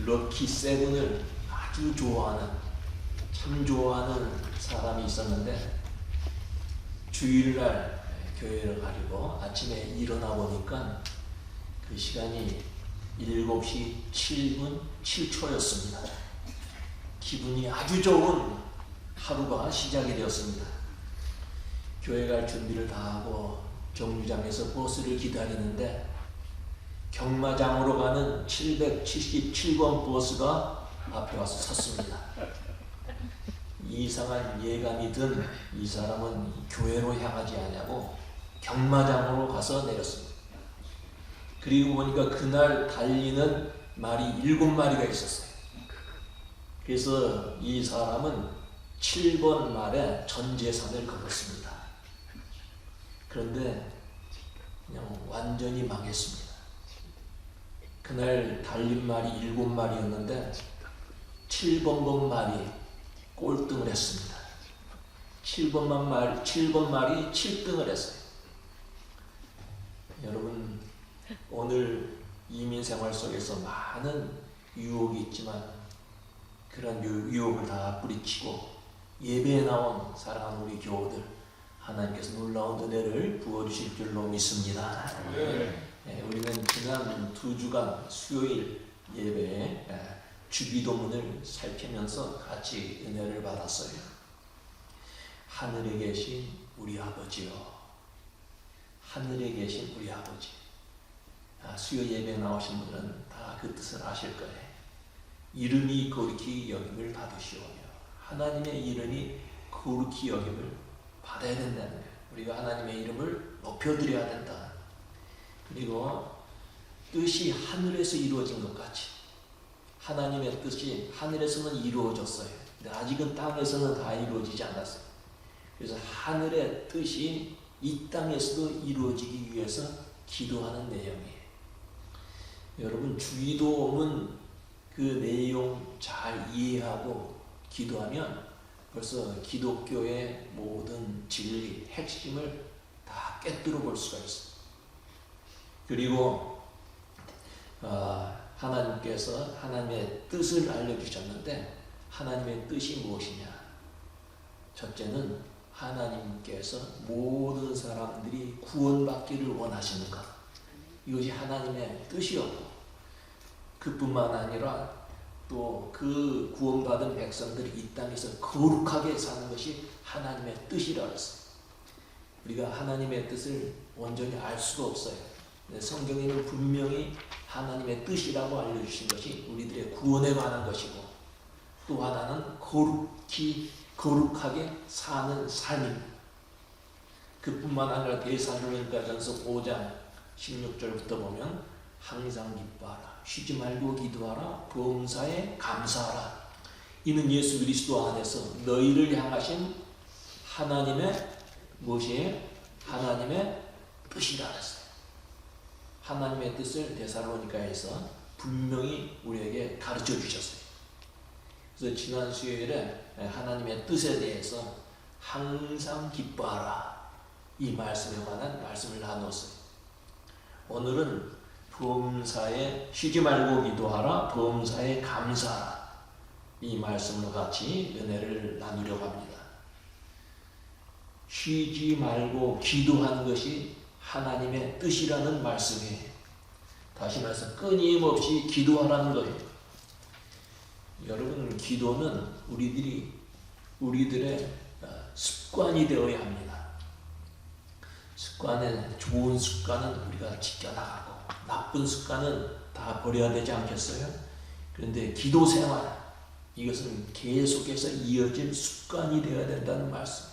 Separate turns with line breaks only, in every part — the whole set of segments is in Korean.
럭키 세븐을 아주 좋아하는, 참 좋아하는 사람이 있었는데, 주일날 교회를 가려고 아침에 일어나 보니까 그 시간이 7시 7분 7초였습니다. 기분이 아주 좋은 하루가 시작이 되었습니다. 교회 갈 준비를 다 하고 정류장에서 버스를 기다리는데 경마장으로 가는 777번 버스가 앞에 와서 섰습니다. 이상한 예감이 든 이 사람은 교회로 향하지 않냐고 경마장으로 가서 내렸습니다. 그리고 보니까 그날 달리는 말이 7마리가 있었어요. 그래서 이 사람은 7번 말에 전 재산을 걸었습니다. 그런데 그냥 완전히 망했습니다. 그날 달린 말이 7마리였는데 7번 말이 꼴등을 했습니다. 7번 말이 7등을 했어요. 여러분, 오늘 이민생활 속에서 많은 유혹이 있지만 그런 유혹을 다 뿌리치고 예배에 나온 사랑하는 우리 교우들, 하나님께서 놀라운 은혜를 부어주실 줄로 믿습니다. 우리는 지난 2주간 수요일 예배에 주기도문을 살피면서 같이 은혜를 받았어요. 하늘에 계신 우리 아버지요, 하늘에 계신 우리 아버지. 수요 예배에 나오신 분들은 다 그 뜻을 아실 거예요. 이름이 거룩히 여김을 받으시오며, 하나님의 이름이 거룩히 여김을 받아야 된다는 거예요. 우리가 하나님의 이름을 높여드려야 된다. 그리고 뜻이 하늘에서 이루어진 것 같이 하나님의 뜻이 하늘에서는 이루어졌어요. 근데 아직은 땅에서는 다 이루어지지 않았어요. 그래서 하늘의 뜻이 이 땅에서도 이루어지기 위해서 기도하는 내용이에요. 여러분, 주기도문 그 내용 잘 이해하고 기도하면 벌써 기독교의 모든 진리, 핵심을 다 꿰뚫어 볼 수가 있어요. 그리고 하나님께서 하나님의 뜻을 알려주셨는데 하나님의 뜻이 무엇이냐? 첫째는 하나님께서 모든 사람들이 구원받기를 원하시는 것, 이것이 하나님의 뜻이었고, 그뿐만 아니라 또 그 구원받은 백성들이 이 땅에서 거룩하게 사는 것이 하나님의 뜻이라고 했어요. 우리가 하나님의 뜻을 온전히 알 수가 없어요. 성경에는 분명히 하나님의 뜻이라고 알려주신 것이 우리들의 구원에 관한 것이고, 또 하나는 거룩하게 사는 삶입니다. 그뿐만 아니라 데살로니가전서 5장 16절부터 보면 항상 기뻐하라, 쉬지 말고 기도하라, 범사에 감사하라, 이는 예수 그리스도 안에서 너희를 향하신 하나님의 무엇이에요? 하나님의 뜻이라 했어요. 하나님의 뜻을 데살로니가에서 분명히 우리에게 가르쳐 주셨어요. 그래서 지난 수요일에 하나님의 뜻에 대해서 항상 기뻐하라, 이 말씀에 관한 말씀을 나눴어요. 오늘은 범사에 쉬지 말고 기도하라, 범사에 감사하라, 이 말씀으로 같이 은혜를 나누려고 합니다. 쉬지 말고 기도하는 것이 하나님의 뜻이라는 말씀이에요. 다시 말해서 끊임없이 기도하라는 거예요. 여러분, 기도는 우리들의 습관이 되어야 합니다. 좋은 습관은 우리가 지켜나가고 나쁜 습관은 다 버려야 되지 않겠어요? 그런데 기도 생활, 이것은 계속해서 이어질 습관이 되어야 된다는 말씀.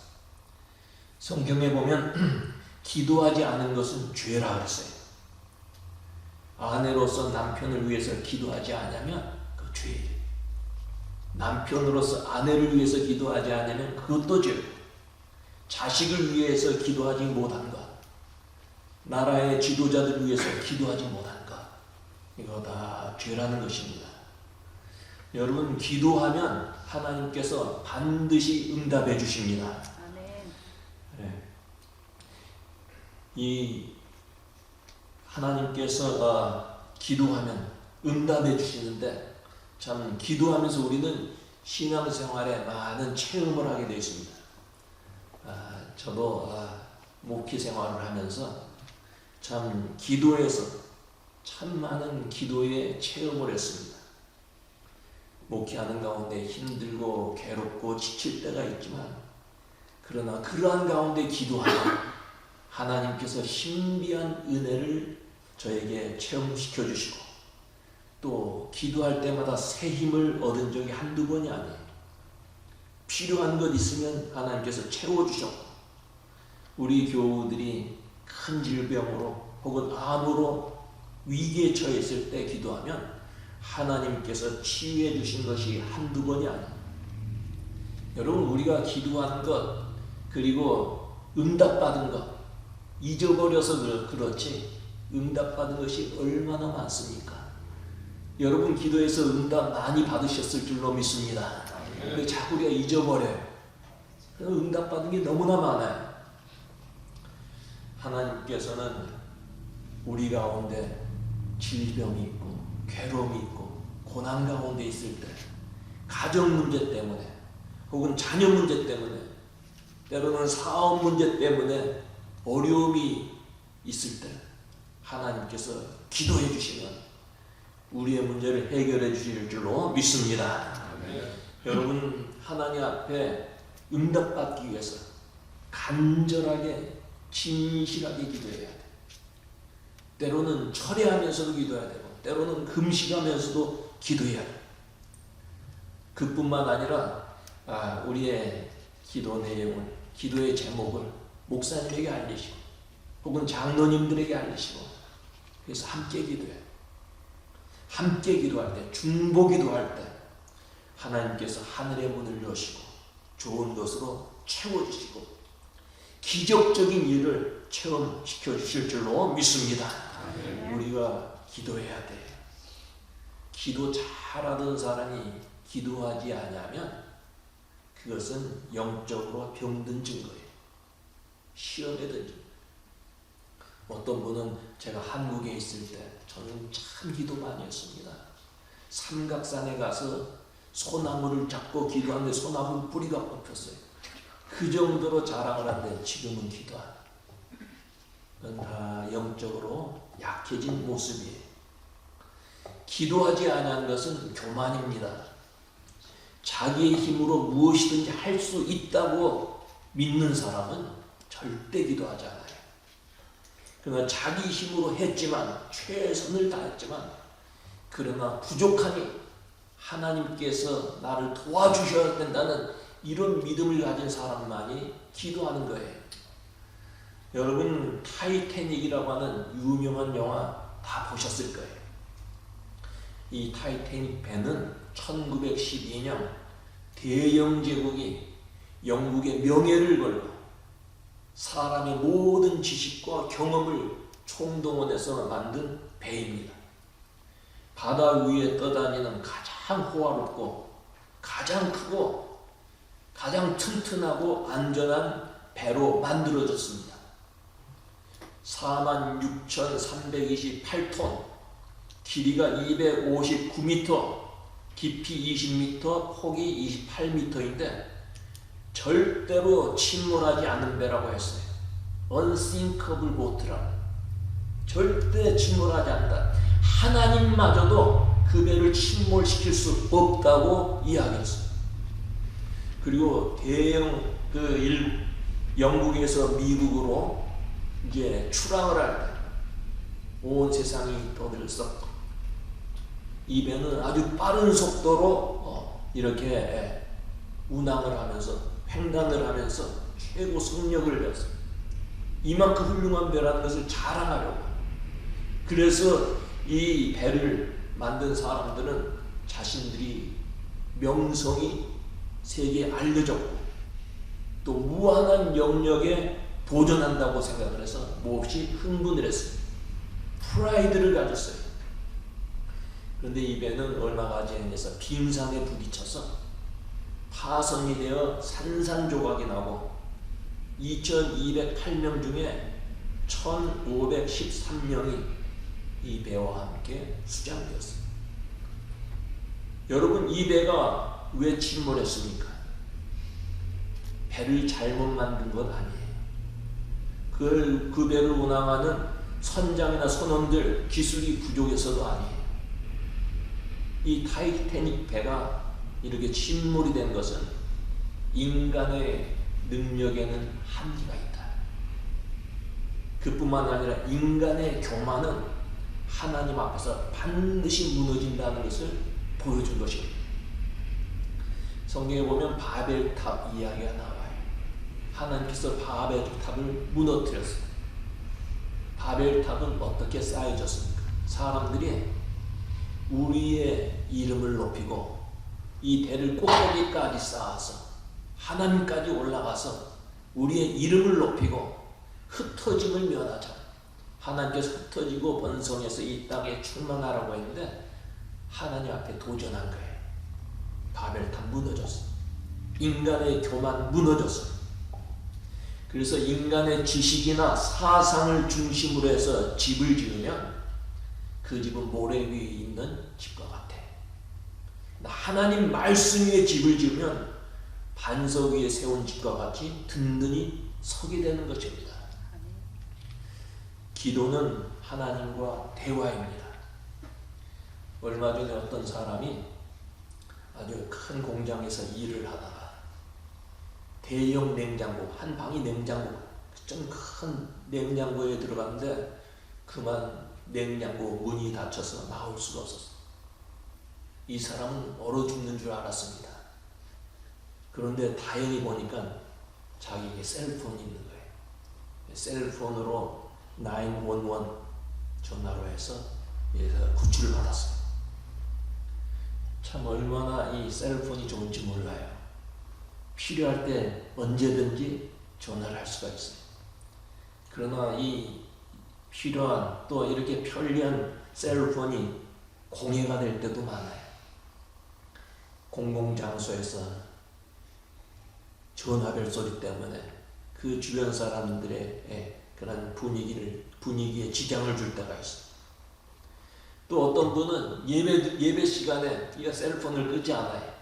성경에 보면 기도하지 않은 것은 죄라 그랬어요. 아내로서 남편을 위해서 기도하지 않으면 그 죄예요. 남편으로서 아내를 위해서 기도하지 않으면 그것도 죄예요. 자식을 위해서 기도하지 못한 것, 나라의 지도자들을 위해서 기도하지 못한 것, 이거 다 죄라는 것입니다. 여러분, 기도하면 하나님께서 반드시 응답해 주십니다. 네. 이 하나님께서 기도하면 응답해 주시는데 참 기도하면서 우리는 신앙생활에 많은 체험을 하게 되어 있습니다. 저도 목회 생활을 하면서 참 기도에서 참 많은 기도의 체험을 했습니다. 목회하는 가운데 힘들고 괴롭고 지칠 때가 있지만 그러나 그러한 가운데 기도하면 하나님께서 신비한 은혜를 저에게 체험시켜 주시고 또 기도할 때마다 새 힘을 얻은 적이 한두 번이 아니에요. 필요한 것 있으면 하나님께서 채워주셨고 우리 교우들이 큰 질병으로 혹은 암으로 위기에 처했을 때 기도하면 하나님께서 치유해 주신 것이 한두 번이 아니에요. 여러분 우리가 기도한 것 그리고 응답받은 것 잊어버려서 그렇지 응답받은 것이 얼마나 많습니까? 여러분 기도해서 응답 많이 받으셨을 줄로 믿습니다. 근데 자꾸 우리가 잊어버려요. 응답받은 게 너무나 많아요. 하나님께서는 우리 가운데 질병이 있고 괴로움이 있고 고난 가운데 있을 때 가정 문제 때문에 혹은 자녀 문제 때문에 때로는 사업 문제 때문에 어려움이 있을 때 하나님께서 기도해 주시면 우리의 문제를 해결해 주실 줄로 믿습니다. 여러분 하나님 앞에 응답받기 위해서 간절하게 진실하게 기도해야 돼. 때로는 철회하면서도 기도해야 되고 때로는 금식하면서도 기도해야 돼. 그뿐만 아니라 우리의 기도 내용을 기도의 제목을 목사님에게 알리시고 혹은 장로님들에게 알리시고 그래서 함께 기도해요. 함께 기도할 때 중보 기도할 때 하나님께서 하늘의 문을 여시고 좋은 것으로 채워주시고 기적적인 일을 체험시켜 주실 줄로 믿습니다. 우리가 기도해야 돼요. 기도 잘하던 사람이 기도하지 않으면 그것은 영적으로 병든 증거예요. 시험에 든 증거. 어떤 분은 제가 한국에 있을 때 저는 참 기도 많이 했습니다. 삼각산에 가서 소나무를 잡고 기도하는데 소나무 뿌리가 뽑혔어요. 그 정도로 자랑을 하는데 지금은 기도 안 해요. 그건 다 영적으로 약해진 모습이에요. 기도하지 않은 것은 교만입니다. 자기의 힘으로 무엇이든지 할 수 있다고 믿는 사람은 절대 기도하지 않아요. 그러나 자기 힘으로 했지만 최선을 다했지만 그러나 부족하니 하나님께서 나를 도와주셔야 된다는 이런 믿음을 가진 사람만이 기도하는 거예요. 여러분 타이타닉이라고 하는 유명한 영화 다 보셨을 거예요. 이 타이타닉 배는 1912년 대영 제국이 영국의 명예를 걸고 사람의 모든 지식과 경험을 총동원해서 만든 배입니다. 바다 위에 떠다니는 가장 호화롭고 가장 크고 가장 튼튼하고 안전한 배로 만들어졌습니다. 46,328톤, 길이가 259m, 깊이 20m, 폭이 28m인데 절대로 침몰하지 않는 배라고 했어요. Unsinkable boat라고. 절대 침몰하지 않는다. 하나님마저도 그 배를 침몰시킬 수 없다고 이야기했어요. 그리고 대형 영국에서 미국으로 이제 출항을 할 때 온 세상이 떠들썩. 이 배는 아주 빠른 속도로 이렇게 운항을 하면서 횡단을 하면서 최고 속력을 냈어요. 이만큼 훌륭한 배라는 것을 자랑하려고. 그래서 이 배를 만든 사람들은 자신들이 명성이 세계에 알려졌고 또 무한한 영역에 도전한다고 생각을 해서 몹시 흥분을 했어요. 프라이드를 가졌어요. 그런데 이 배는 얼마가 지나서 빙상에 부딪혀서 파손이 되어 산산조각이 나고 2208명 중에 1513명이 이 배와 함께 수장되었습니다. 여러분, 이 배가 왜 침몰했습니까? 배를 잘못 만든 것 아니에요. 그 배를 운항하는 선장이나 선원들 기술이 부족해서도 아니에요. 이 타이타닉 배가 이렇게 침몰이 된 것은 인간의 능력에는 한계가 있다. 그뿐만 아니라 인간의 교만은 하나님 앞에서 반드시 무너진다는 것을 보여준 것입니다. 성경에 보면 바벨탑 이야기가 나와요. 하나님께서 바벨탑을 무너뜨렸어요. 바벨탑은 어떻게 쌓여졌습니까? 사람들이 우리의 이름을 높이고 이 배를 꼭대기까지 쌓아서 하나님까지 올라가서 우리의 이름을 높이고 흩어짐을 면하자. 하나님께서 흩어지고 번성해서 이 땅에 충만하라고 했는데 하나님 앞에 도전한 거예요. 바벨탑 무너졌어요. 인간의 교만 무너졌어요. 그래서 인간의 지식이나 사상을 중심으로 해서 집을 지으면 그 집은 모래 위에 있는 집과 같아. 하나님 말씀 위에 집을 지으면 반석 위에 세운 집과 같이 든든히 서게 되는 것입니다. 기도는 하나님과 대화입니다. 얼마 전에 어떤 사람이 아주 큰 공장에서 일을 하다가 대형 냉장고, 한 방이 냉장고, 좀 큰 냉장고에 들어갔는데 그만 냉장고 문이 닫혀서 나올 수가 없었어. 이 사람은 얼어 죽는 줄 알았습니다. 그런데 다행히 보니까 자기에게 셀폰이 있는 거예요. 셀폰으로 911 전화로 해서 구출을 받았어요. 참 얼마나 이 셀폰이 좋은지 몰라요. 필요할 때 언제든지 전화를 할 수가 있어요. 그러나 이 필요한 또 이렇게 편리한 셀폰이 공해가 될 때도 많아요. 공공장소에서 전화벨 소리 때문에 그 주변 사람들의 그런 분위기에 지장을 줄 때가 있어요. 또 어떤 분은 예배 시간에 이 셀폰을 끄지 않아요.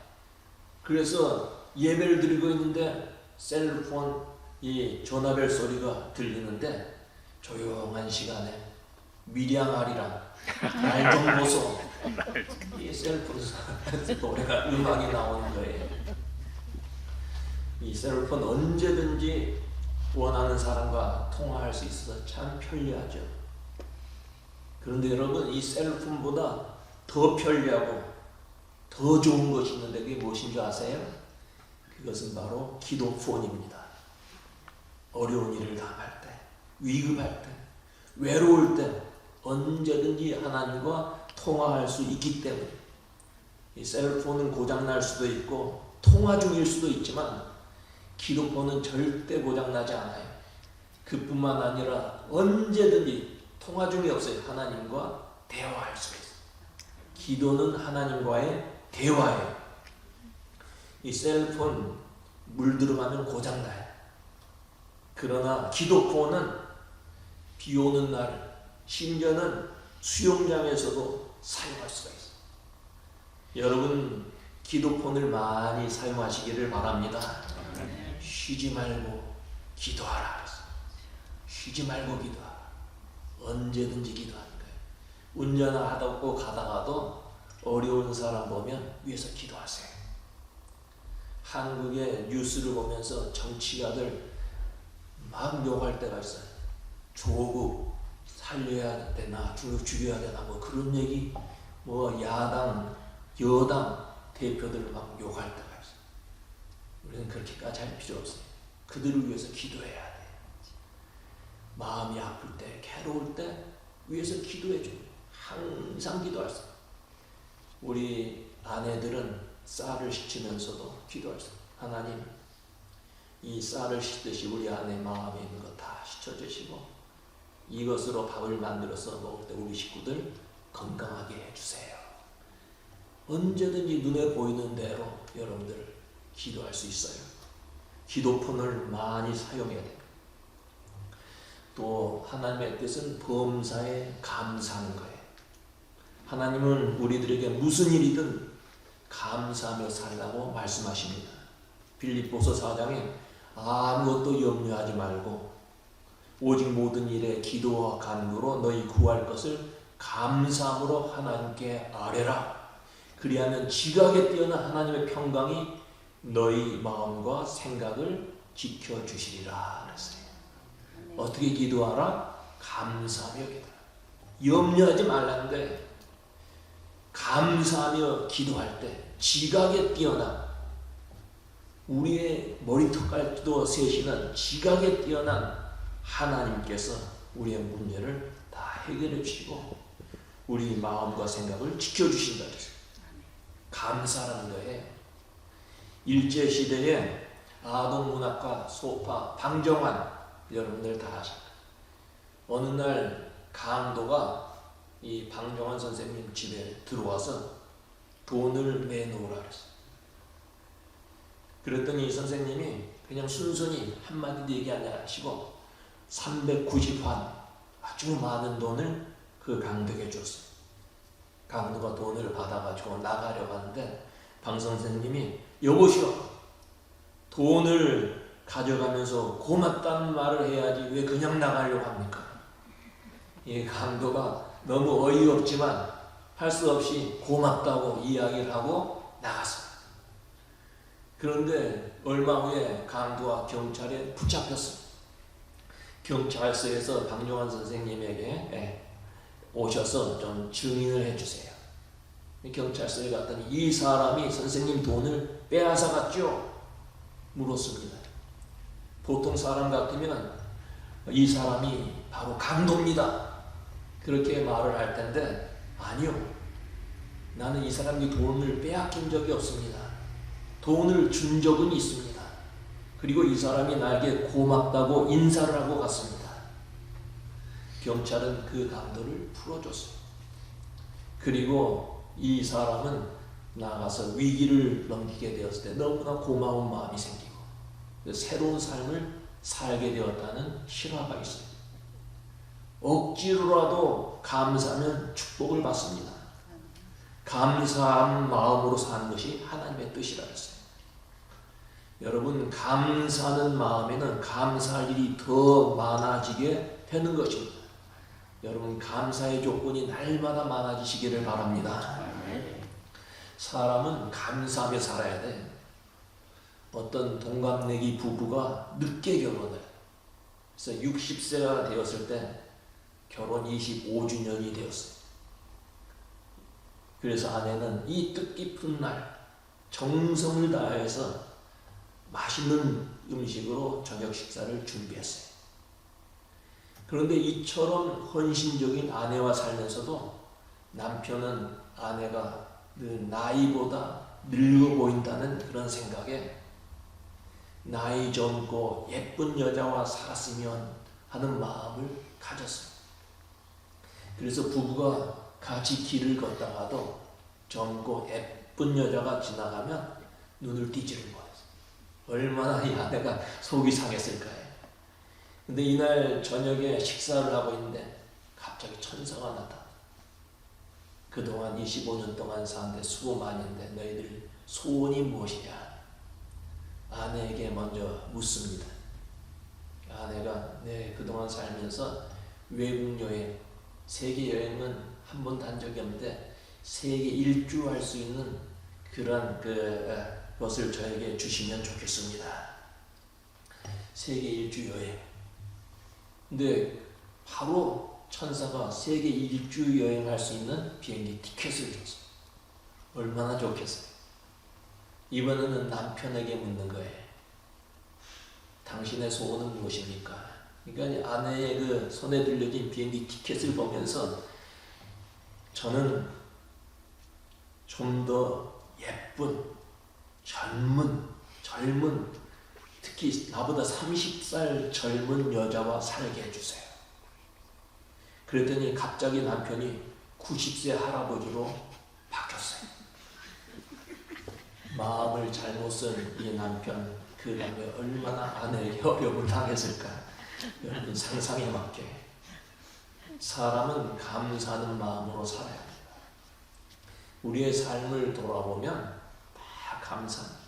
그래서 예배를 드리고 있는데 셀폰 이 전화벨 소리가 들리는데 조용한 시간에 밀양아리랑 날 좀 보소 이 셀폰에서 노래가 음악이 나오는 거예요. 이 셀폰 언제든지 원하는 사람과 통화할 수 있어서 참 편리하죠. 그런데 여러분, 이 셀폰보다 더 편리하고 더 좋은 것이 있는데 그게 무엇인 줄 아세요? 그것은 바로 기도폰입니다. 어려운 일을 당할 때, 위급할 때, 외로울 때 언제든지 하나님과 통화할 수 있기 때문에 이 셀폰은 고장날 수도 있고 통화 중일 수도 있지만 기도폰은 절대 고장나지 않아요. 그뿐만 아니라 언제든지 통화 중이 없어요. 하나님과 대화할 수가 있어요. 기도는 하나님과의 대화예요. 이 셀폰 물 들어가면 고장나요. 그러나 기도폰은 비 오는 날, 심지어는 수영장에서도 사용할 수가 있어요. 여러분, 기도폰을 많이 사용하시기를 바랍니다. 쉬지 말고 기도하라. 쉬지 말고 기도하라. 언제든지 기도하는 거예요. 운전하고 가다가도 어려운 사람 보면 위에서 기도하세요. 한국의 뉴스를 보면서 정치가들 막 욕할 때가 있어요. 조국 살려야 되나, 죽여야 되나, 뭐 그런 얘기, 뭐 야당, 여당 대표들 막 욕할 때가 있어요. 우리는 그렇게까지 할 필요 없어요. 그들을 위해서 기도해야 돼요. 마음이 아플 때, 괴로울 때 위해서 기도해줘요. 항상 기도할 수 있어요. 우리 아내들은 쌀을 씻으면서도 기도할 수 있어요. 하나님, 이 쌀을 씻듯이 우리 안에 마음에 있는 거 다 씻어주시고 이것으로 밥을 만들어서 먹을 때 우리 식구들 건강하게 해주세요. 언제든지 눈에 보이는 대로 여러분들 기도할 수 있어요. 기도폰을 많이 사용해야 돼요. 또 하나님의 뜻은 범사에 감사하는 거예요. 하나님은 우리들에게 무슨 일이든 감사하며 살라고 말씀하십니다. 빌립보서 4장에 아무것도 염려하지 말고 오직 모든 일에 기도와 간구로 너희 구할 것을 감사함으로 하나님께 아뢰라. 그리하면 지각에 뛰어난 하나님의 평강이 너희 마음과 생각을 지켜주시리라 그랬어요. 어떻게 기도하라? 감사하며 기도하라. 염려하지 말라는데 감사하며 기도할 때 지각에 뛰어난 우리의 머리털까지도 세시는 지각에 뛰어난 하나님께서 우리의 문제를 다 해결해 주시고 우리 마음과 생각을 지켜주신다 그랬어요. 감사라는 거예요. 일제시대에 아동문학가 소파 방정환 여러분들 다 아십니다. 어느 날 강도가 이 방정환 선생님 집에 들어와서 돈을 내놓으라 그랬어요. 그랬더니 이 선생님이 그냥 순순히 한마디도 얘기 안 하시고 390환 아주 많은 돈을 그 강도에게 줬어요. 강도가 돈을 받아가지고 나가려고 하는데 방 선생님이 여보시오, 돈을 가져가면서 고맙다는 말을 해야지 왜 그냥 나가려고 합니까? 이 강도가 너무 어이없지만 할 수 없이 고맙다고 이야기를 하고 나갔어요. 그런데 얼마 후에 강도와 경찰에 붙잡혔어요. 경찰서에서 방정환 선생님에게 오셔서 좀 증인을 해주세요. 경찰서에 갔더니 이 사람이 선생님 돈을 빼앗아 갔죠? 물었습니다. 보통 사람 같으면 이 사람이 바로 강도입니다. 그렇게 말을 할 텐데 아니요. 나는 이 사람이 돈을 빼앗긴 적이 없습니다. 돈을 준 적은 있습니다. 그리고 이 사람이 나에게 고맙다고 인사를 하고 갔습니다. 경찰은 그 강도를 풀어줬어요. 그리고 이 사람은 나가서 위기를 넘기게 되었을 때 너무나 고마운 마음이 생기고 새로운 삶을 살게 되었다는 실화가 있어요. 억지로라도 감사하면 축복을 받습니다. 감사한 마음으로 사는 것이 하나님의 뜻이라 했어요. 여러분, 감사하는 마음에는 감사할 일이 더 많아지게 되는 것입니다. 여러분, 감사의 조건이 날마다 많아지시기를 바랍니다. 사람은 감사하며 살아야 돼. 어떤 동갑내기 부부가 늦게 결혼을 해요. 그래서 60세가 되었을 때 결혼 25주년이 되었어요. 그래서 아내는 이 뜻깊은 날 정성을 다해서 맛있는 음식으로 저녁 식사를 준비했어요. 그런데 이처럼 헌신적인 아내와 살면서도 남편은 아내가 나이보다 늙어 보인다는 그런 생각에 나이 젊고 예쁜 여자와 살았으면 하는 마음을 가졌어요. 그래서 부부가 같이 길을 걷다가도 젊고 예쁜 여자가 지나가면 눈을 띄지를 못했어요. 얼마나 이 아내가 속이 상했을까요? 근데 이날 저녁에 식사를 하고 있는데 갑자기 천사가 나타나. 그동안 25년 동안 사는데 수고 많이 했는데 너희들 소원이 무엇이냐? 아내에게 먼저 묻습니다. 아내가 그동안 살면서 외국 여행, 세계 여행은 한 번도 한 적이 없는데 세계 일주할 수 있는 그런 것을 저에게 주시면 좋겠습니다. 세계 일주 여행. 근데 바로 천사가 세계 일주 여행할 수 있는 비행기 티켓을 줬어요. 얼마나 좋겠어요. 이번에는 남편에게 묻는 거예요. 당신의 소원은 무엇입니까? 그러니까 아내의 그 손에 들려진 비행기 티켓을 보면서 저는 좀 더 예쁜, 젊은, 특히 나보다 30살 젊은 여자와 살게 해주세요. 그랬더니 갑자기 남편이 90세 할아버지로 바뀌었어요. 마음을 잘못 쓴 이 남편, 그 다음에 얼마나 아내에게 어려움을 당했을까. 여러분 상상에 맞게 사람은 감사하는 마음으로 살아야 합니다. 우리의 삶을 돌아보면 다 감사합니다.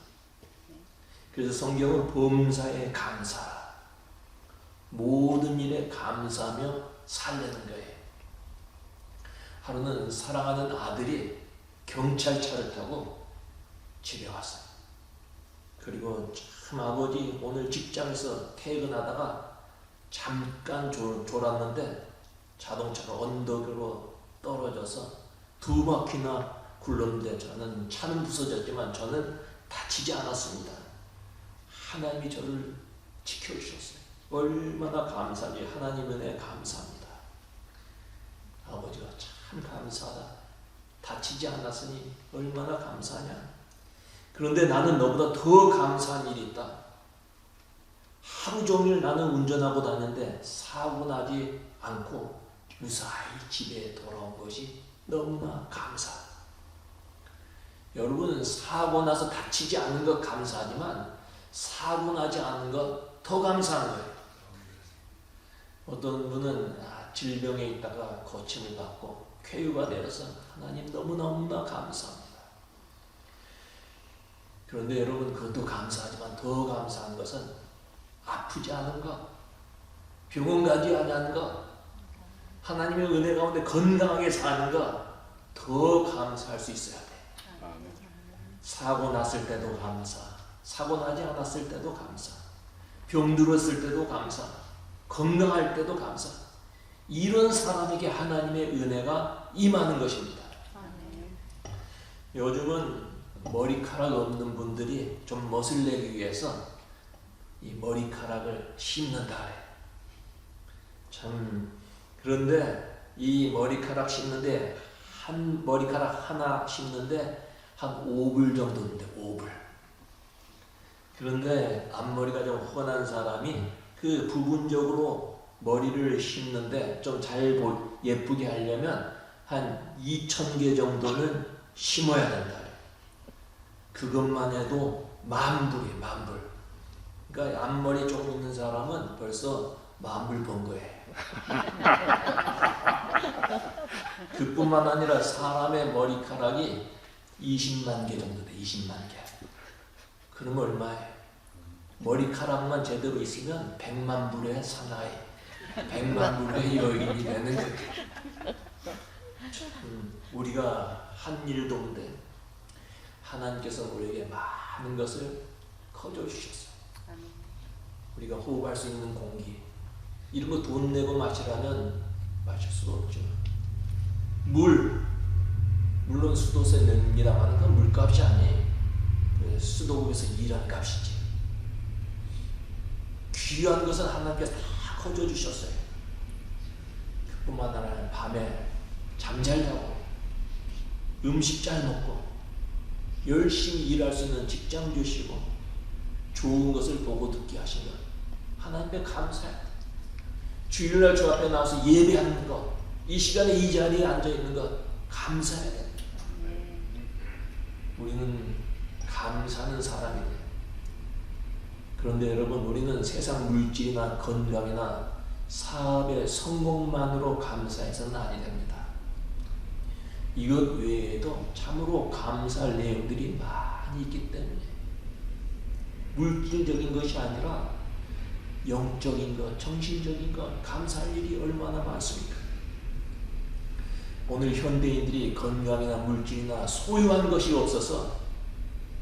그래서 성경은 범사에 감사, 모든 일에 감사하며 살려는 거예요. 하루는 사랑하는 아들이 경찰차를 타고 집에 왔어요. 그리고 참 아버지 오늘 직장에서 퇴근하다가 잠깐 졸았는데 자동차가 언덕으로 떨어져서 2바퀴나 굴렀는데 차는 부서졌지만 저는 다치지 않았습니다. 하나님이 저를 지켜주셨어요. 얼마나 감사하지. 하나님 은혜에 감사합니다. 아버지가 참 감사하다. 다치지 않았으니 얼마나 감사하냐. 그런데 나는 너보다 더 감사한 일이 있다. 하루 종일 나는 운전하고 다녔는데 사고 나지 않고 무사히 집에 돌아온 것이 너무나 감사하다. 여러분, 사고 나서 다치지 않은 것 감사하지만 사고 나지 않은 것 더 감사한 거예요. 어떤 분은 질병에 있다가 고침을 받고 쾌유가 되어서 하나님 너무너무나 감사합니다. 그런데 여러분, 그것도 감사하지만 더 감사한 것은 아프지 않은 것, 병원 가지 않은 것, 하나님의 은혜 가운데 건강하게 사는 것 더 감사할 수 있어야 돼. 사고 났을 때도 감사, 사고 나지 않았을 때도 감사, 병 들었을 때도 감사, 건강할 때도 감사. 이런 사람에게 하나님의 은혜가 임하는 것입니다. 요즘은 머리카락 없는 분들이 좀 멋을 내기 위해서 이 머리카락을 심는다 해요. 참, 그런데 이 머리카락 심는데 한 머리카락 하나 심는데 한 5불 정도인데 5불. 그런데 앞머리가 좀 훤한 사람이 그 부분적으로 머리를 심는데 좀 잘 예쁘게 하려면 한 2,000개 정도는 심어야 된다. 그것만 해도 10,000불이에요. 10,000불. 그러니까 앞머리 조금 있는 사람은 벌써 10,000불 번 거예요. 그뿐만 아니라 사람의 머리카락이 20만 개 정도 돼. 20만 개. 그러면 얼마예요? 머리카락만 제대로 있으면 100만 불의 사나이, 100만 불의 여인이 되는 거예요. 우리가 한 일도 없는데 하나님께서 우리에게 많은 것을 거저 주셨어요. 우리가 호흡할 수 있는 공기, 이런 거 돈 내고 마시라면 마실 수가 없죠. 물론 수도세 냅니다만 그건 물값이 아니에요. 수도국에서 일한 값이지. 귀한 것은 하나님께서 다 거저 주셨어요. 그뿐만 아니라 밤에 잠 잘 자고 음식 잘 먹고 열심히 일할 수 있는 직장 주시고 좋은 것을 보고 듣게 하신 것, 하나님께 감사해요. 주일날 주 앞에 나와서 예배하는 것, 이 시간에 이 자리에 앉아있는 것 감사해야 됩니다. 우리는 감사하는 사람이에요. 그런데 여러분, 우리는 세상 물질이나 건강이나 사업의 성공만으로 감사해서는 아니 됩니다. 이것 외에도 참으로 감사할 내용들이 많이 있기 때문에 물질적인 것이 아니라 영적인 것, 정신적인 것 감사할 일이 얼마나 많습니까? 오늘 현대인들이 건강이나 물질이나 소유한 것이 없어서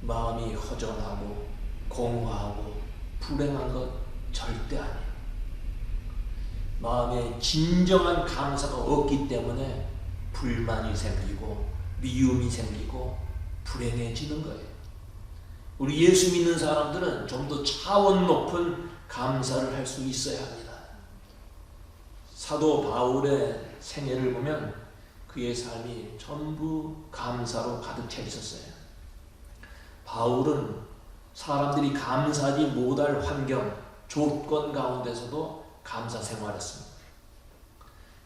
마음이 허전하고 공허하고 불행한 것 절대 아니에요. 마음에 진정한 감사가 없기 때문에 불만이 생기고 미움이 생기고 불행해지는 거예요. 우리 예수 믿는 사람들은 좀 더 차원 높은 감사를 할 수 있어야 합니다. 사도 바울의 생애를 보면 그의 삶이 전부 감사로 가득 차 있었어요. 바울은 사람들이 감사하지 못할 환경, 조건 가운데서도 감사 생활했습니다.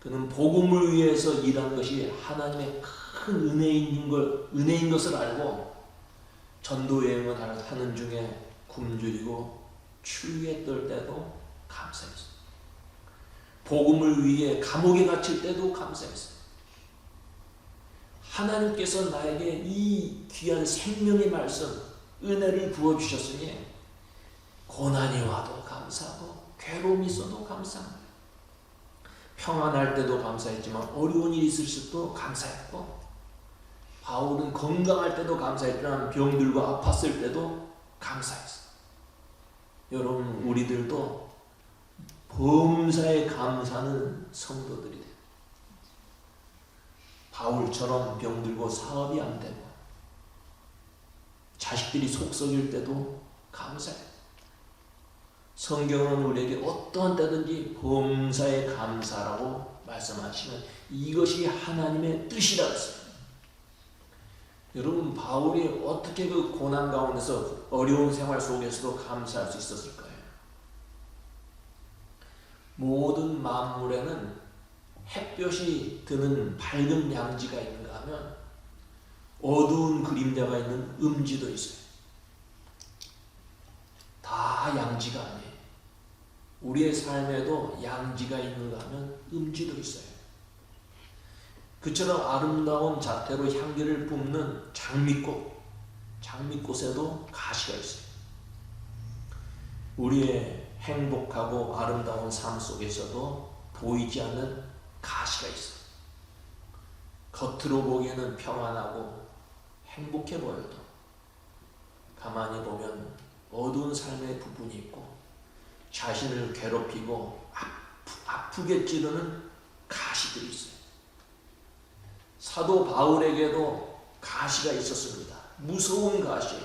그는 복음을 위해서 일한 것이 하나님의 큰 은혜인 것을 알고 전도 여행을 하는 중에 굶주리고 추위에 떨 때도 감사했어요. 복음을 위해 감옥에 갇힐 때도 감사했어요. 하나님께서 나에게 이 귀한 생명의 말씀, 은혜를 부어주셨으니 고난이 와도 감사하고 괴로움이 있어도 감사합니다. 평안할 때도 감사했지만 어려운 일이 있을 때도 감사했고, 바울은 건강할 때도 감사했지만 병들고 아팠을 때도 감사했어요. 여러분, 우리들도 범사에 감사하는 성도들이 돼요. 바울처럼 병들고 사업이 안 되고 자식들이 속 썩일 때도 감사해요. 성경은 우리에게 어떠한 때든지 범사에 감사라고 말씀하시면 이것이 하나님의 뜻이라고 했어요. 여러분, 바울이 어떻게 그 고난 가운데서 어려운 생활 속에서도 감사할 수 있었을까요? 모든 만물에는 햇볕이 드는 밝은 양지가 있는가 하면 어두운 그림자가 있는 음지도 있어요. 다 양지가 아니에요. 우리의 삶에도 양지가 있는가 하면 음지도 있어요. 그처럼 아름다운 자태로 향기를 뿜는 장미꽃에도 가시가 있어요. 우리의 행복하고 아름다운 삶 속에서도 보이지 않는 가시가 있어요. 겉으로 보기에는 평안하고 행복해 보여도 가만히 보면 어두운 삶의 부분이 있고 자신을 괴롭히고 아프게 찌르는 가시들이 있어요. 사도 바울에게도 가시가 있었습니다. 무서운 가시.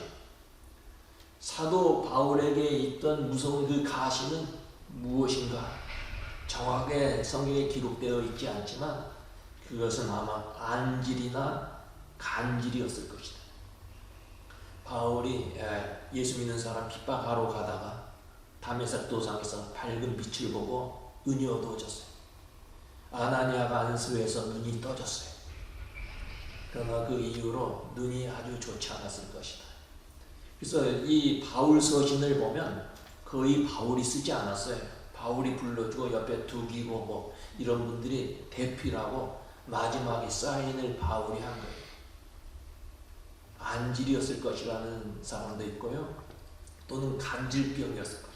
사도 바울에게 있던 무서운 그 가시는 무엇인가? 정확하게 성경에 기록되어 있지 않지만 그것은 아마 안질이나 간질이었을 것이다. 바울이 예수 믿는 사람 핍박하러 가다가 다메섹 도상에서 밝은 빛을 보고 눈이 어두워졌어요. 아나니아가 안수해서 눈이 떠졌어요. 그러나 그 이후로 눈이 아주 좋지 않았을 것이다. 그래서 이 바울 서신을 보면 거의 바울이 쓰지 않았어요. 바울이 불러주고 옆에 두기고 뭐 이런 분들이 대필하고 마지막에 사인을 바울이 한 거예요. 안질이었을 것이라는 사람도 있고요. 또는 간질병이었을 것이다.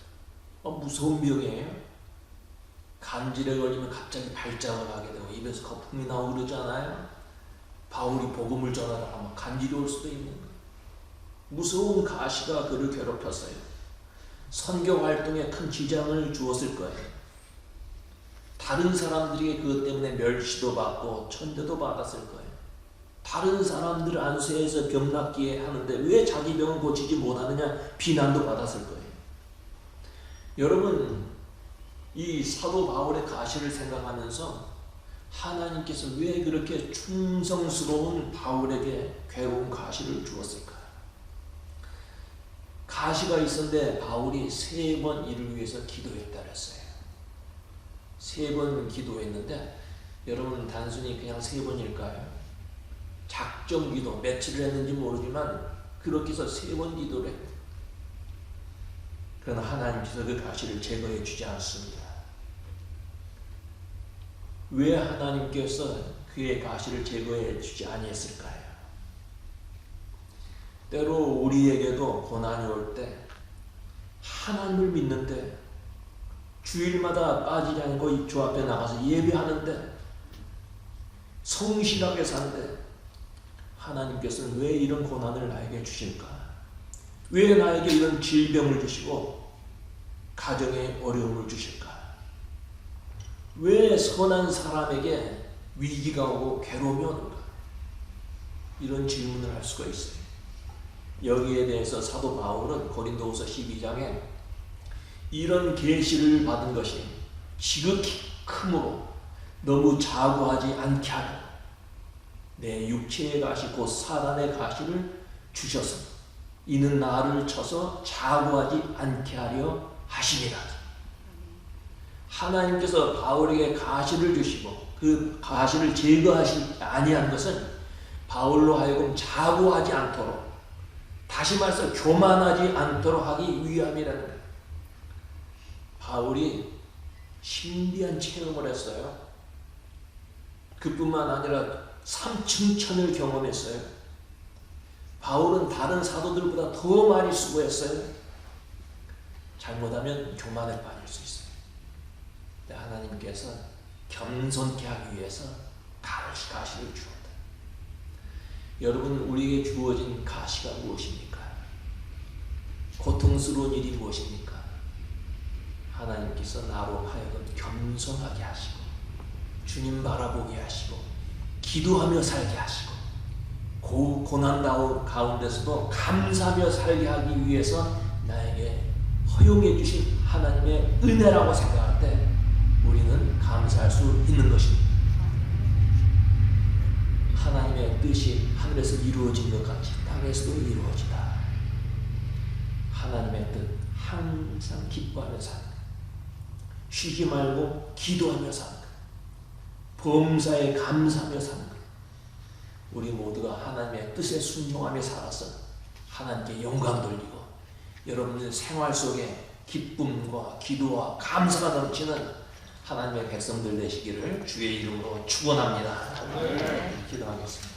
무서운 병이에요. 간질에 걸리면 갑자기 발작을 하게 되고 입에서 거품이 나오고 그러잖아요. 바울이 복음을 전하다가 막 간질이 올 수도 있는 거예요. 무서운 가시가 그를 괴롭혔어요. 선교 활동에 큰 지장을 주었을 거예요. 다른 사람들에게 그것 때문에 멸시도 받고 천대도 받았을 거예요. 다른 사람들 안수해서 병 낫게 하는데 왜 자기 병을 고치지 못하느냐 비난도 받았을 거예요. 여러분, 이 사도 바울의 가시를 생각하면서 하나님께서 왜 그렇게 충성스러운 바울에게 괴로운 가시를 주었을까? 가시가 있었는데 바울이 3번 이를 위해서 기도했다 그랬어요. 3번 기도했는데 여러분, 단순히 그냥 3번일까요? 작정 기도, 며칠을 했는지 모르지만 그렇게 해서 3번 기도를 했어요. 그러나 하나님께서 그 가시를 제거해 주지 않습니다. 왜 하나님께서 그의 가시를 제거해 주지 아니했을까요? 때로 우리에게도 고난이 올 때 하나님을 믿는데 주일마다 빠지지 않고 주 앞에 나가서 예배하는데 성실하게 사는데 하나님께서는 왜 이런 고난을 나에게 주실까? 왜 나에게 이런 질병을 주시고 가정에 어려움을 주실까? 왜 선한 사람에게 위기가 오고 괴로움이 오는가? 이런 질문을 할 수가 있어요. 여기에 대해서 사도 바울은 고린도후서 12장에 이런 계시를 받은 것이 지극히 크므로 너무 자고하지 않게 하려 내 육체의 가시 곧 사단의 가시를 주셔서 이는 나를 쳐서 자고하지 않게 하려 하심이라. 하나님께서 바울에게 가시를 주시고 그 가시를 제거하지 아니한 것은 바울로 하여금 자고하지 않도록, 다시 말해서 교만하지 않도록 하기 위함이라는 거예요. 바울이 신비한 체험을 했어요. 그뿐만 아니라 삼층천을 경험했어요. 바울은 다른 사도들보다 더 많이 수고했어요. 잘못하면 교만에 빠질 수 있어요. 근데 하나님께서 겸손케 하기 위해서 가시를 주었다. 여러분, 우리에게 주어진 가시가 무엇입니까? 고통스러운 일이 무엇입니까? 하나님께서 나로 하여금 겸손하게 하시고 주님 바라보게 하시고 기도하며 살게 하시고 고난 가운데서도 감사하며 살게 하기 위해서 나에게 허용해 주신 하나님의 은혜라고 생각할 때 우리는 감사할 수 있는 것입니다. 하나님의 뜻이 하늘에서 이루어진 것 같이 땅에서도 이루어지다. 하나님의 뜻 항상 기뻐하며 사는 것, 쉬지 말고 기도하며 사는 것, 범사에 감사하며 사는 것. 우리 모두가 하나님의 뜻에 순종하며 살아서 하나님께 영광 돌리고 여러분들 생활 속에 기쁨과 기도와 감사가 넘치는 하나님의 백성들 되시기를 주의 이름으로 축원합니다. 기도하겠습니다.